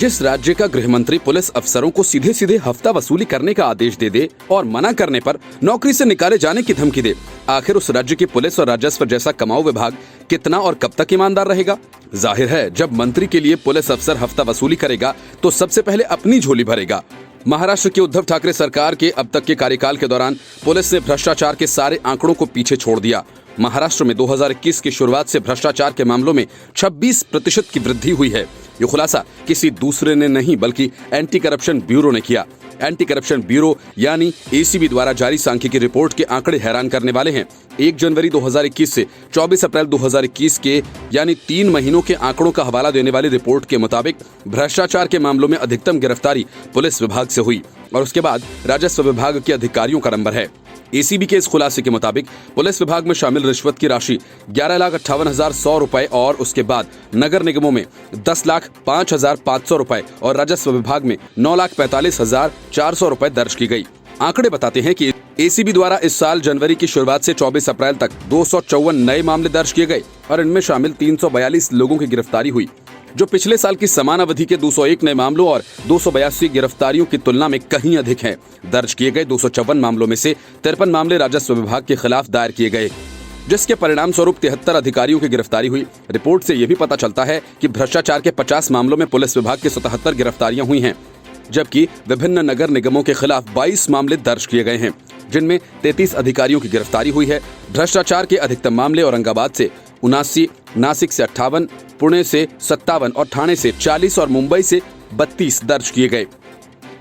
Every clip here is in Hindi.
जिस राज्य का गृह मंत्री पुलिस अफसरों को सीधे सीधे हफ्ता वसूली करने का आदेश दे दे और मना करने पर नौकरी से निकाले जाने की धमकी दे, आखिर उस राज्य की पुलिस और राजस्व जैसा कमाऊ विभाग कितना और कब तक ईमानदार रहेगा? जाहिर है, जब मंत्री के लिए पुलिस अफसर हफ्ता वसूली करेगा तो सबसे पहले अपनी झोली भरेगा। महाराष्ट्र की उद्धव ठाकरे सरकार के अब तक के कार्यकाल के दौरान पुलिस ने भ्रष्टाचार के सारे आंकड़ों को पीछे छोड़ दिया। महाराष्ट्र में 2021 की शुरुआत से भ्रष्टाचार के मामलों में 26% की वृद्धि हुई है। ये खुलासा किसी दूसरे ने नहीं बल्कि एंटी करप्शन ब्यूरो ने किया। एंटी करप्शन ब्यूरो यानी एसीबी द्वारा जारी सांख्यिकी रिपोर्ट के आंकड़े हैरान करने वाले हैं। 1 जनवरी 2021 से 24 अप्रैल 2021 के यानी 3 महीनों के आंकड़ों का हवाला देने वाली रिपोर्ट के मुताबिक भ्रष्टाचार के मामलों में अधिकतम गिरफ्तारी पुलिस विभाग से हुई और उसके बाद राजस्व विभाग के अधिकारियों का नंबर है। एसीबी के इस खुलासे के मुताबिक पुलिस विभाग में शामिल रिश्वत की राशि 11,58,100 रुपए और उसके बाद नगर निगमों में 10,05,500 रुपए और राजस्व विभाग में 9,45,400 रुपए दर्ज की गई। आंकड़े बताते हैं कि एसीबी द्वारा इस साल जनवरी की शुरुआत से 24 अप्रैल तक 254 नए मामले दर्ज किए गए और इनमें शामिल 342 लोगों की गिरफ्तारी हुई, जो पिछले साल की समान अवधि के 201 नए मामलों और 282 गिरफ्तारियों की तुलना में कहीं अधिक है। दर्ज किए गए 254 मामलों में से 53 मामले राजस्व विभाग के खिलाफ दायर किए गए, जिसके परिणाम स्वरूप 73 अधिकारियों की गिरफ्तारी हुई। रिपोर्ट से यह भी पता चलता है कि भ्रष्टाचार के 50 मामलों में पुलिस विभाग की 77 गिरफ्तारियां हुई हैं, जबकि विभिन्न नगर निगमों के खिलाफ 22 मामले दर्ज किए गए हैं, जिनमें 33 अधिकारियों की गिरफ्तारी हुई है। भ्रष्टाचार के अधिकतम मामले औरंगाबाद से 79, नासिक से 58, पुणे से 57 और ठाणे से 40 और मुंबई से 32 दर्ज किए गए।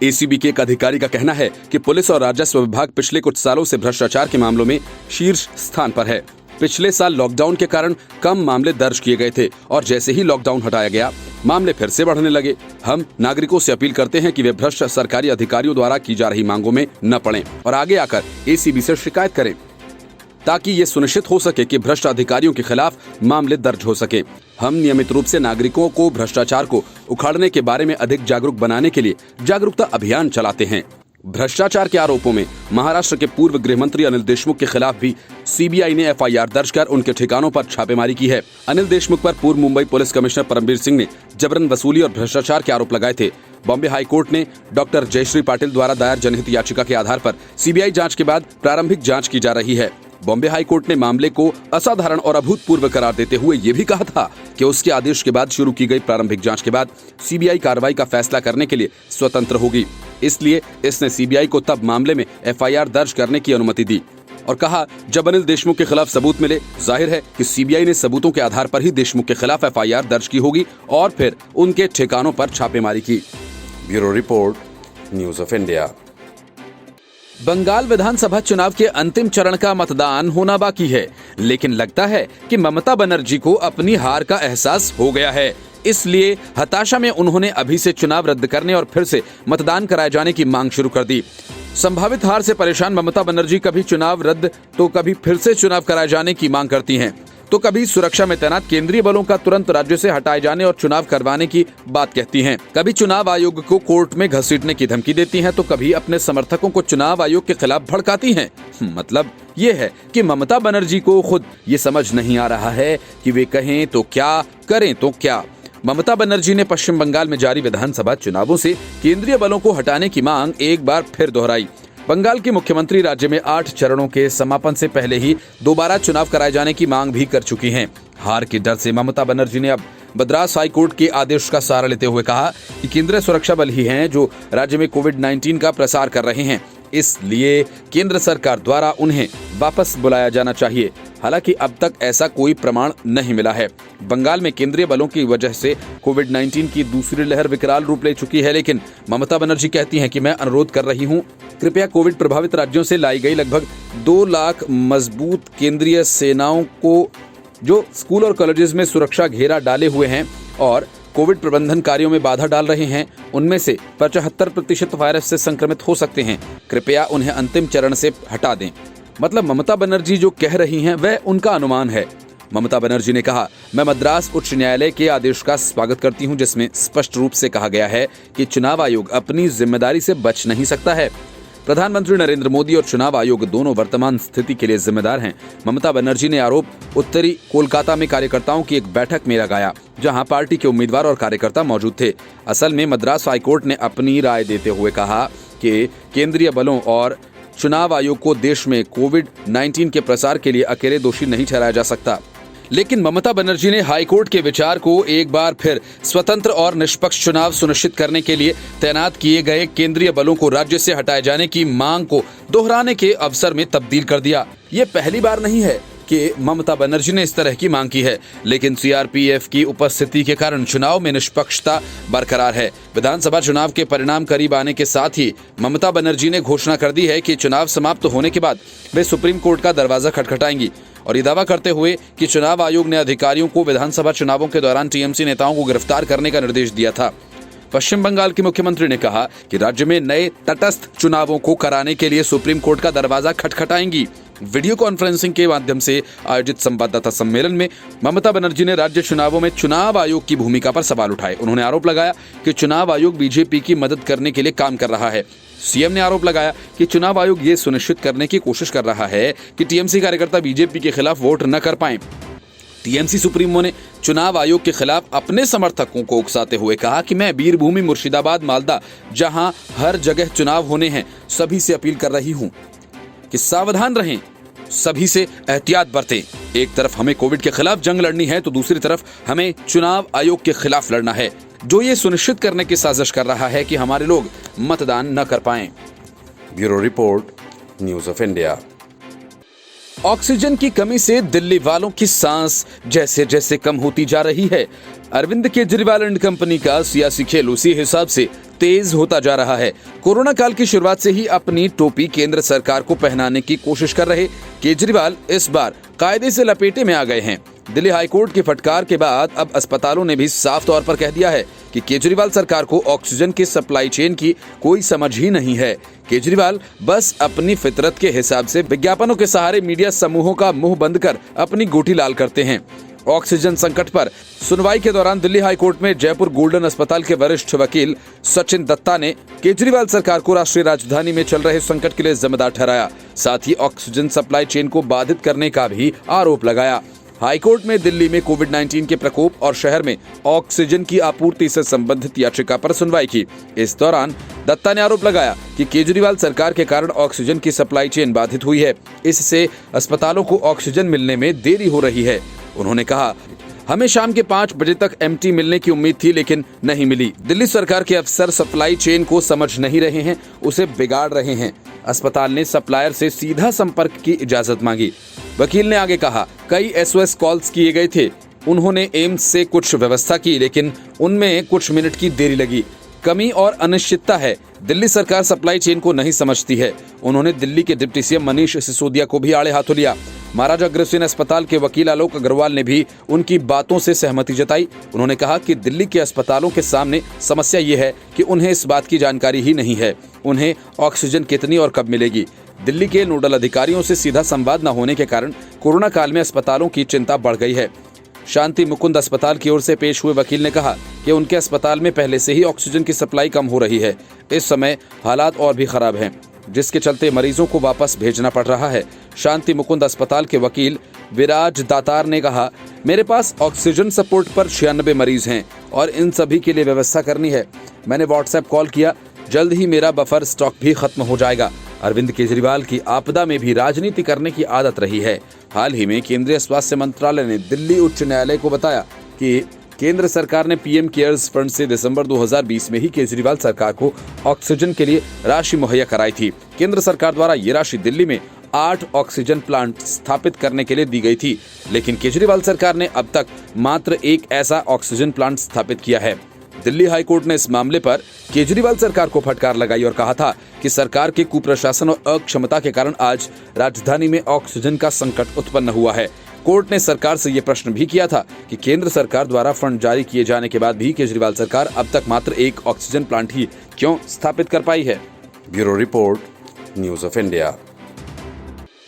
एसीबी के एक अधिकारी का कहना है कि पुलिस और राजस्व विभाग पिछले कुछ सालों से भ्रष्टाचार के मामलों में शीर्ष स्थान पर है। पिछले साल लॉकडाउन के कारण कम मामले दर्ज किए गए थे और जैसे ही लॉकडाउन हटाया गया, मामले फिर से बढ़ने लगे। हम नागरिकों से अपील करते हैं कि वे भ्रष्ट सरकारी अधिकारियों द्वारा की जा रही मांगों में न पड़ें और आगे आकर एसीबी से शिकायत करें, ताकि ये सुनिश्चित हो सके कि भ्रष्ट अधिकारियों के खिलाफ मामले दर्ज हो सके। हम नियमित रूप से नागरिकों को भ्रष्टाचार को उखाड़ने के बारे में अधिक जागरूक बनाने के लिए जागरूकता अभियान चलाते हैं। भ्रष्टाचार के आरोपों में महाराष्ट्र के पूर्व गृह मंत्री अनिल देशमुख के खिलाफ भी सीबीआई ने एफआईआर दर्ज कर उनके ठिकानों पर छापेमारी की है। अनिल देशमुख पर पूर्व मुंबई पुलिस कमिश्नर परमबीर सिंह ने जबरन वसूली और भ्रष्टाचार के आरोप लगाए थे। बॉम्बे हाईकोर्ट ने डॉक्टर जयश्री पाटिल द्वारा दायर जनहित याचिका के आधार पर सीबीआई जांच के बाद प्रारंभिक जांच की जा रही है। बॉम्बे हाईकोर्ट ने मामले को असाधारण और अभूतपूर्व करार देते हुए ये भी कहा था कि उसके आदेश के बाद शुरू की गई प्रारंभिक जांच के बाद सीबीआई कार्रवाई का फैसला करने के लिए स्वतंत्र होगी। इसलिए इसने सीबीआई को तब मामले में एफआईआर दर्ज करने की अनुमति दी और कहा, जब अनिल देशमुख के खिलाफ सबूत मिले, जाहिर है कि सीबीआई ने सबूतों के आधार पर ही देशमुख के खिलाफ एफआईआर दर्ज की होगी और फिर उनके ठिकानों पर छापेमारी की। Bureau report, news of India. Bengal विधानसभा चुनाव के अंतिम चरण का मतदान होना बाकी है, लेकिन लगता है कि ममता बनर्जी को अपनी हार का एहसास हो गया है। इसलिए हताशा में उन्होंने अभी से चुनाव रद्द करने और फिर से मतदान कराए जाने की मांग शुरू कर दी। संभावित हार से परेशान ममता बनर्जी कभी चुनाव रद्द तो कभी फिर से चुनाव कराए जाने की मांग करती हैं, तो कभी सुरक्षा में तैनात केंद्रीय बलों का तुरंत राज्य से हटाए जाने और चुनाव करवाने की बात कहती हैं। कभी चुनाव आयोग को कोर्ट में घसीटने की धमकी देती हैं, तो कभी अपने समर्थकों को चुनाव आयोग के खिलाफ भड़काती हैं। मतलब ये है कि ममता बनर्जी को खुद ये समझ नहीं आ रहा है कि वे कहें तो क्या, करें तो क्या। ममता बनर्जी ने पश्चिम बंगाल में जारी विधानसभा चुनावों से केंद्रीय बलों को हटाने की मांग एक बार फिर दोहराई। बंगाल के मुख्यमंत्री राज्य में 8 चरणों के समापन से पहले ही दोबारा चुनाव कराए जाने की मांग भी कर चुकी हैं। हार के डर से ममता बनर्जी ने अब मद्रास हाईकोर्ट के आदेश का सहारा लेते हुए कहा कि केंद्रीय सुरक्षा बल ही हैं जो राज्य में कोविड-19 का प्रसार कर रहे हैं, इसलिए केंद्र सरकार द्वारा उन्हें वापस बुलाया जाना चाहिए। हालांकि अब तक ऐसा कोई प्रमाण नहीं मिला है। बंगाल में केंद्रीय बलों की वजह से कोविड-19 की दूसरी लहर विकराल रूप ले चुकी है, लेकिन ममता बनर्जी कहती हैं कि मैं अनुरोध कर रही हूं, कृपया कोविड प्रभावित राज्यों से लाई गई लगभग 2 लाख मजबूत केंद्रीय सेनाओं को जो स्कूल और कॉलेजेस में सुरक्षा घेरा डाले हुए हैं और कोविड प्रबंधन कार्यों में बाधा डाल रहे हैं, उनमें से 75% वायरस से संक्रमित हो सकते हैं, कृपया उन्हें अंतिम चरण से हटा दें। मतलब ममता बनर्जी जो कह रही हैं वह उनका अनुमान है। ममता बनर्जी ने कहा, मैं मद्रास उच्च न्यायालय के आदेश का स्वागत करती हूं, जिसमें स्पष्ट रूप से कहा गया है कि चुनाव आयोग अपनी जिम्मेदारी से बच नहीं सकता है। प्रधानमंत्री नरेंद्र मोदी और चुनाव आयोग दोनों वर्तमान स्थिति के लिए जिम्मेदार हैं। ममता बनर्जी ने आरोप उत्तरी कोलकाता में कार्यकर्ताओं की एक बैठक में लगाया, जहां पार्टी के उम्मीदवार और कार्यकर्ता मौजूद थे। असल में मद्रास हाईकोर्ट ने अपनी राय देते हुए कहा कि केंद्रीय बलों और चुनाव आयोग को देश में कोविड-19 के प्रसार के लिए अकेले दोषी नहीं ठहराया जा सकता। लेकिन ममता बनर्जी ने हाईकोर्ट के विचार को एक बार फिर स्वतंत्र और निष्पक्ष चुनाव सुनिश्चित करने के लिए तैनात किए गए केंद्रीय बलों को राज्य से हटाए जाने की मांग को दोहराने के अवसर में तब्दील कर दिया। ये पहली बार नहीं है कि ममता बनर्जी ने इस तरह की मांग की है, लेकिन सीआरपीएफ की उपस्थिति के कारण चुनाव में निष्पक्षता बरकरार है। विधानसभा चुनाव के परिणाम करीब आने के साथ ही ममता बनर्जी ने घोषणा कर दी है कि चुनाव समाप्त होने के बाद वे सुप्रीम कोर्ट का दरवाजा खटखटाएंगी और ये दावा करते हुए कि चुनाव आयोग ने अधिकारियों को विधानसभा चुनावों के दौरान टीएमसी नेताओं को गिरफ्तार करने का निर्देश दिया था। पश्चिम बंगाल के मुख्यमंत्री ने कहा कि राज्य में नए तटस्थ चुनावों को कराने के लिए सुप्रीम कोर्ट का दरवाजा खटखटाएंगी। वीडियो कॉन्फ्रेंसिंग के माध्यम से आयोजित संवाददाता सम्मेलन में ममता बनर्जी ने राज्य चुनावों में चुनाव आयोग की भूमिका पर सवाल उठाए। उन्होंने आरोप लगाया कि चुनाव आयोग बीजेपी की मदद करने के लिए काम कर रहा है। सीएम ने आरोप लगाया कि चुनाव आयोग ये सुनिश्चित करने की कोशिश कर रहा है कि टीएमसी कार्यकर्ता बीजेपी के खिलाफ वोट न कर पाएं। टीएमसी सुप्रीमो ने चुनाव आयोग के खिलाफ अपने समर्थकों को उकसाते हुए कहा कि मैं वीरभूमि मुर्शिदाबाद मालदा, जहां हर जगह चुनाव होने हैं, सभी से अपील कर रही हूं कि सावधान रहें, सभी से एहतियात बरतें। एक तरफ हमें कोविड के खिलाफ जंग लड़नी है तो दूसरी तरफ हमें चुनाव आयोग के खिलाफ लड़ना है, जो ये सुनिश्चित करने की साजिश कर रहा है कि हमारे लोग मतदान न कर पाएं। Bureau report, news of India. Oxygen की कमी से दिल्ली वालों की सांस जैसे जैसे कम होती जा रही है। अरविंद केजरीवाल एंड कंपनी का सियासी खेल उसी हिसाब से तेज होता जा रहा है। कोरोना काल की शुरुआत से ही अपनी टोपी केंद्र सरकार को पहनाने की कोशिश कर रहे केजरीवाल इस बार कायदे से लपेटे में आ गए हैं। दिल्ली हाईकोर्ट की फटकार के बाद अब अस्पतालों ने भी साफ तौर पर कह दिया है कि केजरीवाल सरकार को ऑक्सीजन की सप्लाई चेन की कोई समझ ही नहीं है। केजरीवाल बस अपनी फितरत के हिसाब से विज्ञापनों के सहारे मीडिया समूहों का मुंह बंद कर अपनी गोटी लाल करते हैं। ऑक्सीजन संकट पर सुनवाई के दौरान दिल्ली हाईकोर्ट में जयपुर गोल्डन अस्पताल के वरिष्ठ वकील सचिन दत्ता ने केजरीवाल सरकार को राष्ट्रीय राजधानी में चल रहे संकट के लिए जिम्मेदार ठहराया। साथ ही ऑक्सीजन सप्लाई चेन को बाधित करने का भी आरोप लगाया। हाईकोर्ट में दिल्ली में कोविड-19 के प्रकोप और शहर में ऑक्सीजन की आपूर्ति से संबंधित याचिका पर सुनवाई की। इस दौरान दत्ता ने आरोप लगाया कि केजरीवाल सरकार के कारण ऑक्सीजन की सप्लाई चेन बाधित हुई है। इससे अस्पतालों को ऑक्सीजन मिलने में देरी हो रही है। उन्होंने कहा, हमें शाम के 5 बजे तक एमटी मिलने की उम्मीद थी, लेकिन नहीं मिली। दिल्ली सरकार के अफसर सप्लाई चेन को समझ नहीं रहे हैं, उसे बिगाड़ रहे हैं। अस्पताल ने सप्लायर से सीधा संपर्क की इजाजत मांगी। वकील ने आगे कहा, कई SOS कॉल्स किए गए थे। उन्होंने एम्स से कुछ व्यवस्था की, लेकिन उनमें कुछ मिनट की देरी लगी। कमी और अनिश्चितता है। दिल्ली सरकार सप्लाई चेन को नहीं समझती है। उन्होंने दिल्ली के डिप्टी सीएम मनीष सिसोदिया को भी आड़े हाथों लिया। महाराजा अग्रसेन अस्पताल के वकील आलोक अग्रवाल ने भी उनकी बातों से सहमति जताई। उन्होंने कहा कि दिल्ली के अस्पतालों के सामने समस्या ये है कि उन्हें इस बात की जानकारी ही नहीं है, उन्हें ऑक्सीजन कितनी और कब मिलेगी। दिल्ली के नोडल अधिकारियों से सीधा संवाद न होने के कारण कोरोना काल में अस्पतालों की चिंता बढ़ गई है। शांति मुकुंद अस्पताल की ओर से पेश हुए वकील ने कहा कि उनके अस्पताल में पहले से ही ऑक्सीजन की सप्लाई कम हो रही है। इस समय हालात और भी खराब हैं, जिसके चलते मरीजों को वापस भेजना पड़ रहा है। शांति मुकुंद अस्पताल के वकील विराज दातार ने कहा, मेरे पास ऑक्सीजन सपोर्ट पर 96 मरीज हैं और इन सभी के लिए व्यवस्था करनी है। मैंने व्हाट्सएप कॉल किया, जल्द ही मेरा बफर स्टॉक भी खत्म हो जाएगा। अरविंद केजरीवाल की आपदा में भी राजनीति करने की आदत रही है। हाल ही में केंद्रीय स्वास्थ्य मंत्रालय ने दिल्ली उच्च न्यायालय को बताया कि केंद्र सरकार ने पीएम केयर्स फंड से दिसंबर 2020 में ही केजरीवाल सरकार को ऑक्सीजन के लिए राशि मुहैया कराई थी। केंद्र सरकार द्वारा ये राशि दिल्ली में 8 ऑक्सीजन प्लांट स्थापित करने के लिए दी गई थी, लेकिन केजरीवाल सरकार ने अब तक मात्र एक ऐसा ऑक्सीजन प्लांट स्थापित किया है। दिल्ली हाईकोर्ट ने इस मामले पर केजरीवाल सरकार को फटकार लगाई और कहा था कि सरकार के कुप्रशासन और अक्षमता के कारण आज राजधानी में ऑक्सीजन का संकट उत्पन्न हुआ है। कोर्ट ने सरकार से ये प्रश्न भी किया था कि केंद्र सरकार द्वारा फंड जारी किए जाने के बाद भी केजरीवाल सरकार अब तक मात्र एक ऑक्सीजन प्लांट ही क्यों स्थापित कर पाई है। Bureau report, news of India.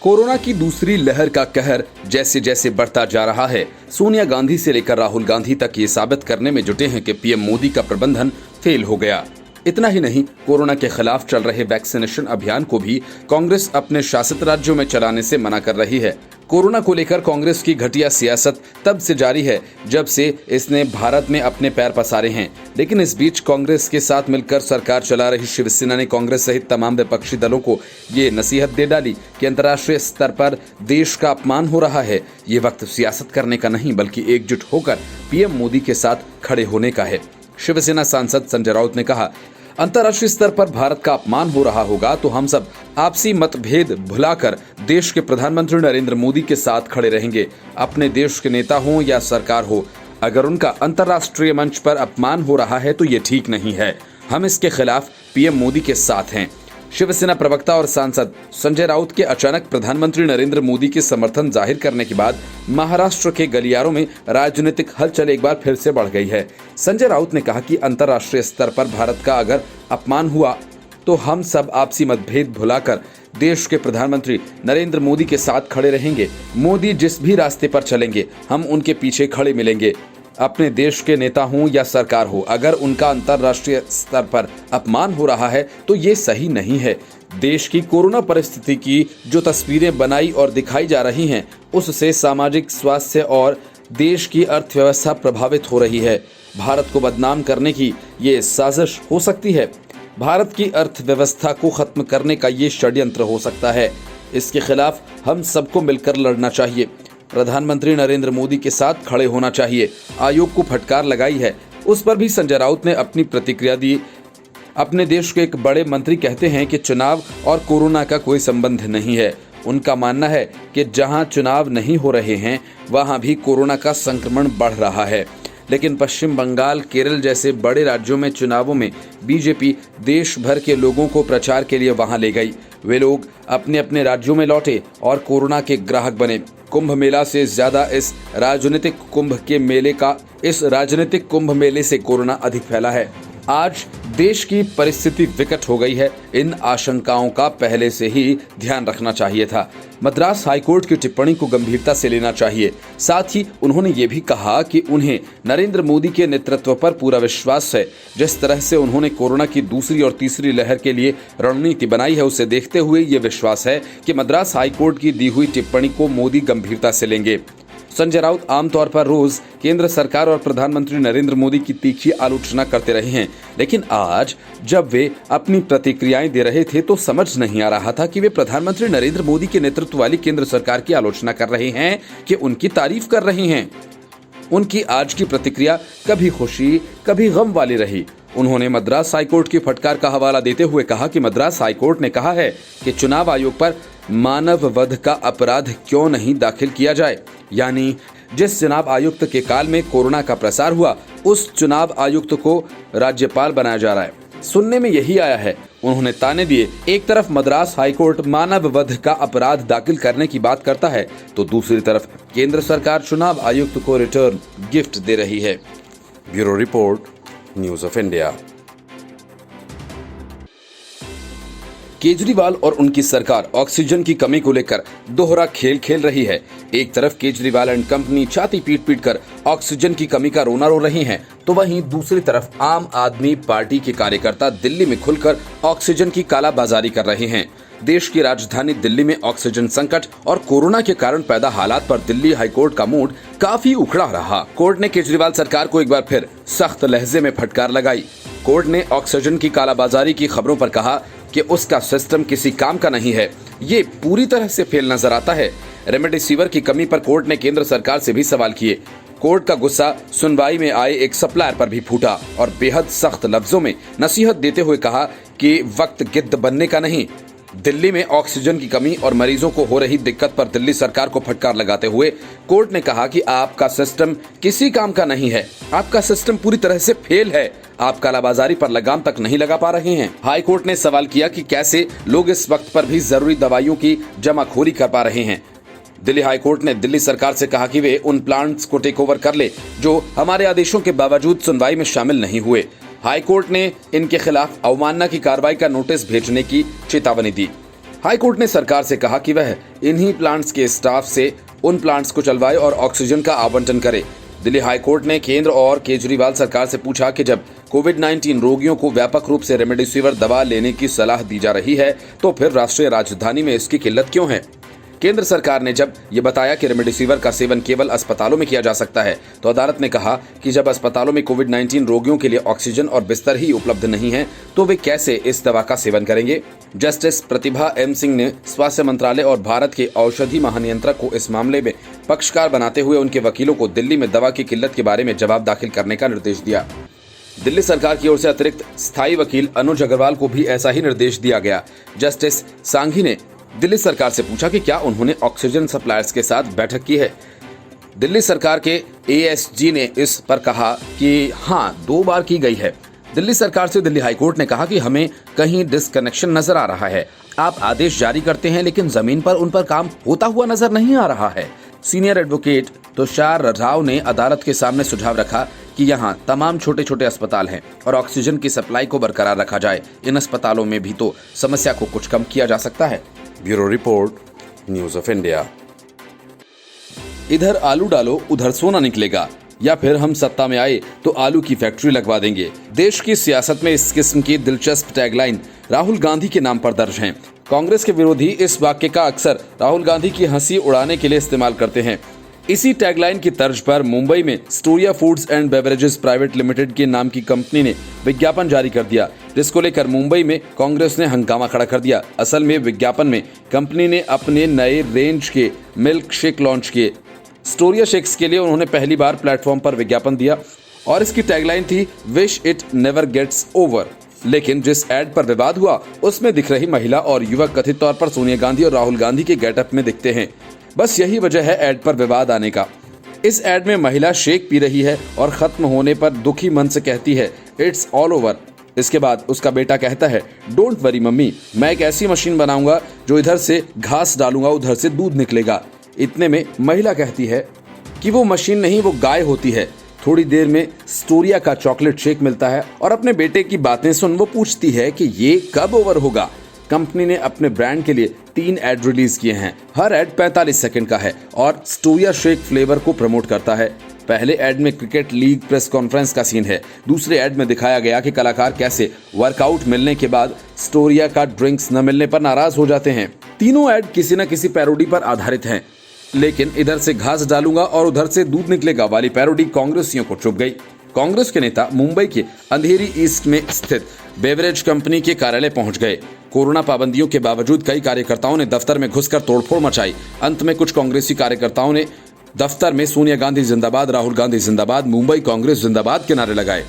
Corona की दूसरी लहर का कहर जैसे जैसे बढ़ता जा रहा है, सोनिया गांधी से लेकर राहुल गांधी तक ये साबित करने में जुटे हैं कि पीएम मोदी का प्रबंधन फेल हो गया। इतना ही नहीं, कोरोना के खिलाफ चल रहे वैक्सीनेशन अभियान को भी कांग्रेस अपने शासित राज्यों में चलाने से मना कर रही है। कोरोना को लेकर कांग्रेस की घटिया सियासत तब से जारी है जब से इसने भारत में अपने पैर पसारे हैं। लेकिन इस बीच कांग्रेस के साथ मिलकर सरकार चला रही शिवसेना ने कांग्रेस सहित तमाम विपक्षी दलों को ये नसीहत दे डाली कि अंतर्राष्ट्रीय स्तर पर देश का अपमान हो रहा है। ये वक्त सियासत करने का नहीं बल्कि एकजुट होकर पीएम मोदी के साथ खड़े होने का है। शिवसेना सांसद संजय राउत ने कहा, अंतर्राष्ट्रीय स्तर पर भारत का अपमान हो रहा होगा तो हम सब आपसी मतभेद भुलाकर देश के प्रधानमंत्री नरेंद्र मोदी के साथ खड़े रहेंगे। अपने देश के नेता हो या सरकार हो, अगर उनका अंतर्राष्ट्रीय मंच पर अपमान हो रहा है तो ये ठीक नहीं है। हम इसके खिलाफ पीएम मोदी के साथ हैं। शिवसेना प्रवक्ता और सांसद संजय राउत के अचानक प्रधानमंत्री नरेंद्र मोदी के समर्थन जाहिर करने के बाद महाराष्ट्र के गलियारों में राजनीतिक हलचल एक बार फिर से बढ़ गई है। संजय राउत ने कहा कि अंतर्राष्ट्रीय स्तर पर भारत का अगर अपमान हुआ तो हम सब आपसी मतभेद भुलाकर देश के प्रधानमंत्री नरेंद्र मोदी के साथ खड़े रहेंगे। मोदी जिस भी रास्ते पर चलेंगे हम उनके पीछे खड़े मिलेंगे। अपने देश के नेता हों या सरकार हो, अगर उनका अंतर्राष्ट्रीय स्तर पर अपमान हो रहा है तो ये सही नहीं है। देश की कोरोना परिस्थिति की जो तस्वीरें बनाई और दिखाई जा रही हैं, उससे सामाजिक स्वास्थ्य और देश की अर्थव्यवस्था प्रभावित हो रही है। भारत को बदनाम करने की ये साजिश हो सकती है। भारत की अर्थव्यवस्था को खत्म करने का ये षड्यंत्र हो सकता है। इसके खिलाफ हम सबको मिलकर लड़ना चाहिए। प्रधानमंत्री नरेंद्र मोदी के साथ खड़े होना चाहिए। आयोग को फटकार लगाई है, उस पर भी संजय राउत ने अपनी प्रतिक्रिया दी। अपने देश के एक बड़े मंत्री कहते हैं कि चुनाव और कोरोना का कोई संबंध नहीं है। उनका मानना है कि जहां चुनाव नहीं हो रहे हैं वहां भी कोरोना का संक्रमण बढ़ रहा है। लेकिन पश्चिम बंगाल, केरल जैसे बड़े राज्यों में चुनावों में बीजेपी देश भर के लोगों को प्रचार के लिए वहां ले गई। वे लोग अपने अपने राज्यों में लौटे और कोरोना के ग्राहक बने। कुंभ मेला से ज्यादा इस राजनीतिक कुंभ मेले से कोरोना अधिक फैला है। आज देश की परिस्थिति विकट हो गई है। इन आशंकाओं का पहले से ही ध्यान रखना चाहिए था। मद्रास हाईकोर्ट की टिप्पणी को गंभीरता से लेना चाहिए। साथ ही उन्होंने ये भी कहा कि उन्हें नरेंद्र मोदी के नेतृत्व पर पूरा विश्वास है। जिस तरह से उन्होंने कोरोना की दूसरी और तीसरी लहर के लिए रणनीति बनाई है, उसे देखते हुए ये विश्वास है कि मद्रास हाईकोर्ट की दी हुई टिप्पणी को मोदी गंभीरता से लेंगे। संजय राउत आमतौर पर रोज केंद्र सरकार और प्रधानमंत्री नरेंद्र मोदी की तीखी आलोचना करते रहे हैं, लेकिन आज जब वे अपनी प्रतिक्रियाएं दे रहे थे तो समझ नहीं आ रहा था कि वे प्रधानमंत्री नरेंद्र मोदी के नेतृत्व वाली केंद्र सरकार की आलोचना कर रहे हैं कि उनकी तारीफ कर रहे हैं। उनकी आज की प्रतिक्रिया कभी खुशी कभी गम वाली रही। उन्होंने मद्रास हाईकोर्ट की फटकार का हवाला देते हुए कहा कि मद्रास हाईकोर्ट ने कहा है कि चुनाव आयोग पर मानव वध का अपराध क्यों नहीं दाखिल किया जाए। यानी जिस चुनाव आयुक्त के काल में कोरोना का प्रसार हुआ, उस चुनाव आयुक्त को राज्यपाल बनाया जा रहा है। सुनने में यही आया है। उन्होंने ताने दिए। एक तरफ मद्रास हाईकोर्ट मानव वध का अपराध दाखिल करने की बात करता है तो दूसरी तरफ केंद्र सरकार चुनाव आयुक्त को रिटर्न गिफ्ट दे रही है। Bureau report, news of India. Kejriwal और उनकी सरकार ऑक्सीजन की कमी को लेकर दोहरा खेल खेल रही है। एक तरफ केजरीवाल एंड कंपनी छाती पीट कर ऑक्सीजन की कमी का रोना रो रही हैं, तो वहीं दूसरी तरफ आम आदमी पार्टी के कार्यकर्ता दिल्ली में खुलकर ऑक्सीजन की कालाबाजारी कर रहे हैं। देश की राजधानी दिल्ली में ऑक्सीजन संकट और कोरोना के कारण पैदा हालात पर दिल्ली हाईकोर्ट का मूड काफी उखड़ा रहा। कोर्ट ने केजरीवाल सरकार को एक बार फिर सख्त लहजे में फटकार लगाई। कोर्ट ने ऑक्सीजन की कालाबाजारी की खबरों पर कहा कि उसका सिस्टम किसी काम का नहीं है, ये पूरी तरह से फेल नजर आता है। रेमडेसिविर की कमी पर कोर्ट ने केंद्र सरकार से भी सवाल किए। कोर्ट का गुस्सा सुनवाई में आए एक सप्लायर पर भी फूटा और बेहद सख्त लफ्जों में नसीहत देते हुए कहा कि वक्त गिद्ध बनने का नहीं। दिल्ली में ऑक्सीजन की कमी और मरीजों को हो रही दिक्कत पर दिल्ली सरकार को फटकार लगाते हुए कोर्ट ने कहा कि आपका सिस्टम किसी काम का नहीं है, आपका सिस्टम पूरी तरह से फेल है, आप कालाबाजारी पर लगाम तक नहीं लगा पा रहे हैं। हाई कोर्ट ने सवाल किया कि कैसे लोग इस वक्त पर भी जरूरी दवाइयों की जमाखोरी कर पा रहे हैं। दिल्ली हाई कोर्ट ने दिल्ली सरकार से कहा कि वे उन प्लांट्स को टेक ओवर कर ले जो हमारे आदेशों के बावजूद सुनवाई में शामिल नहीं हुए। हाई कोर्ट ने इनके खिलाफ अवमानना की कार्रवाई का नोटिस भेजने की चेतावनी दी। हाई कोर्ट ने सरकार से कहा कि वह इन्हीं प्लांट्स के स्टाफ से उन प्लांट्स को चलवाए और ऑक्सीजन का आवंटन करे दिल्ली हाईकोर्ट ने केंद्र और केजरीवाल सरकार से पूछा कि जब कोविड-19 रोगियों को व्यापक रूप से रेमडेसिविर दवा लेने की सलाह दी जा रही है तो फिर राष्ट्रीय राजधानी में इसकी किल्लत क्यों है। केंद्र सरकार ने जब ये बताया कि रेमडेसिविर का सेवन केवल अस्पतालों में किया जा सकता है तो अदालत ने कहा कि जब अस्पतालों में कोविड-19 रोगियों के लिए ऑक्सीजन और बिस्तर ही उपलब्ध नहीं है तो वे कैसे इस दवा का सेवन करेंगे। जस्टिस प्रतिभा एम सिंह ने स्वास्थ्य मंत्रालय और भारत के औषधि महानियंत्रक को इस मामले में पक्षकार बनाते हुए उनके वकीलों को दिल्ली में दवा की किल्लत के बारे में जवाब दाखिल करने का निर्देश दिया। दिल्ली सरकार की ओर से अतिरिक्त स्थायी वकील अनुज अग्रवाल को भी ऐसा ही निर्देश दिया गया। जस्टिस सांघी ने दिल्ली सरकार से पूछा कि क्या उन्होंने ऑक्सीजन सप्लायर्स के साथ बैठक की है। दिल्ली सरकार के एएसजी ने इस पर कहा कि हाँ 2 बार की गई है। दिल्ली सरकार से दिल्ली हाईकोर्ट ने कहा कि हमें कहीं डिस्कनेक्शन नजर आ रहा है। आप आदेश जारी करते हैं लेकिन जमीन पर उन पर काम होता हुआ नजर नहीं आ रहा है। सीनियर एडवोकेट तुषार राव ने अदालत के सामने सुझाव रखा कि यहाँ तमाम छोटे छोटे अस्पताल हैं और ऑक्सीजन की सप्लाई को बरकरार रखा जाए। इन अस्पतालों में भी तो समस्या को कुछ कम किया जा सकता है। Bureau report, news of India. इधर आलू डालो उधर सोना निकलेगा या फिर हम सत्ता में आए तो आलू की फैक्ट्री लगवा देंगे। देश की सियासत में इस किस्म की दिलचस्प टैगलाइन राहुल गांधी के नाम पर दर्ज हैं। कांग्रेस के विरोधी इस वाक्य का अक्सर राहुल गांधी की हंसी उड़ाने के लिए इस्तेमाल करते हैं। इसी टैगलाइन की तर्ज पर मुंबई में Storia foods and beverages private limited के नाम की कंपनी ने विज्ञापन जारी कर दिया, जिसको लेकर मुंबई में कांग्रेस ने हंगामा खड़ा कर दिया। असल में विज्ञापन में कंपनी ने अपने नए रेंज के मिल्क शेक लॉन्च किए। स्टोरिया शेक्स के लिए उन्होंने पहली बार प्लेटफॉर्म पर विज्ञापन दिया और इसकी टैगलाइन थी wish it never gets over. लेकिन जिस एड पर विवाद हुआ उसमें दिख रही महिला और युवक कथित तौर पर सोनिया गांधी और राहुल गांधी के गेटअप में दिखते हैं। बस यही वजह है एड पर विवाद आने का। इस एड में महिला शेक पी रही है और खत्म होने पर दुखी मन से कहती है इट्स ऑल ओवर। इसके बाद उसका बेटा कहता है डोंट वरी मम्मी, मैं एक ऐसी मशीन बनाऊंगा जो इधर से घास डालूंगा उधर से दूध निकलेगा। इतने में महिला कहती है कि वो मशीन नहीं वो गाय होती है। थोड़ी देर में स्टोरिया का चॉकलेट शेक मिलता है और अपने बेटे की बातें सुन वो पूछती है कि ये कब ओवर होगा। कंपनी ने अपने ब्रांड के लिए 3 एड रिलीज किए हैं। हर एड 45 सेकंड का है और स्टोरिया शेक फ्लेवर को प्रमोट करता है। पहले एड में क्रिकेट लीग प्रेस कॉन्फ्रेंस का सीन है। दूसरे एड में दिखाया गया कि कलाकार कैसे वर्कआउट मिलने के बाद स्टोरिया का ड्रिंक्स न मिलने पर नाराज हो जाते हैं। तीनों एड किसी न किसी पैरोडी पर आधारित हैं। लेकिन इधर से घास डालूंगा और उधर से दूध निकलेगा वाली पैरोडी कांग्रेसियों को चुभ गई। कांग्रेस के नेता मुंबई के अंधेरी ईस्ट में स्थित बेवरेज कंपनी के कार्यालय पहुंच गए। कोरोना पाबंदियों के बावजूद कई कार्यकर्ताओं ने दफ्तर में घुसकर तोड़फोड़ मचाई। अंत में कुछ कांग्रेसी कार्यकर्ताओं ने दफ्तर में सोनिया गांधी जिंदाबाद, राहुल गांधी जिंदाबाद, मुंबई कांग्रेस जिंदाबाद के नारे लगाए।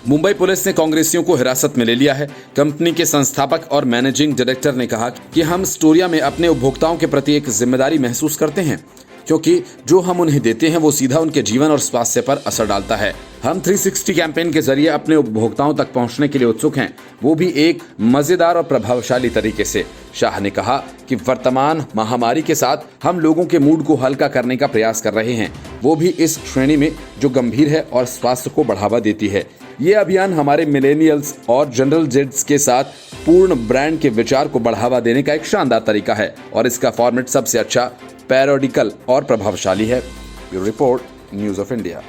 मुंबई पुलिस ने कांग्रेसियों को हिरासत में ले लिया है। कंपनी के संस्थापक और मैनेजिंग डायरेक्टर ने कहा कि हम स्टोरिया में अपने उपभोक्ताओं के प्रति एक जिम्मेदारी महसूस करते हैं, क्योंकि जो हम उन्हें देते हैं वो सीधा उनके जीवन और स्वास्थ्य पर असर डालता है। हम 360 कैंपेन के जरिए अपने उपभोक्ताओं तक पहुंचने के लिए उत्सुक हैं, वो भी एक मजेदार और प्रभावशाली तरीके से। शाह ने कहा कि वर्तमान महामारी के साथ हम लोगों के मूड को हल्का करने का प्रयास कर रहे हैं, वो भी इस श्रेणी में जो गंभीर है और स्वास्थ्य को बढ़ावा देती है। ये अभियान हमारे मिलेनियल्स और जनरल जेड्स के साथ पूर्ण ब्रांड के विचार को बढ़ावा देने का एक शानदार तरीका है और इसका फॉर्मेट सबसे अच्छा, पैरोडिकल और प्रभावशाली है। Bureau report, news of India.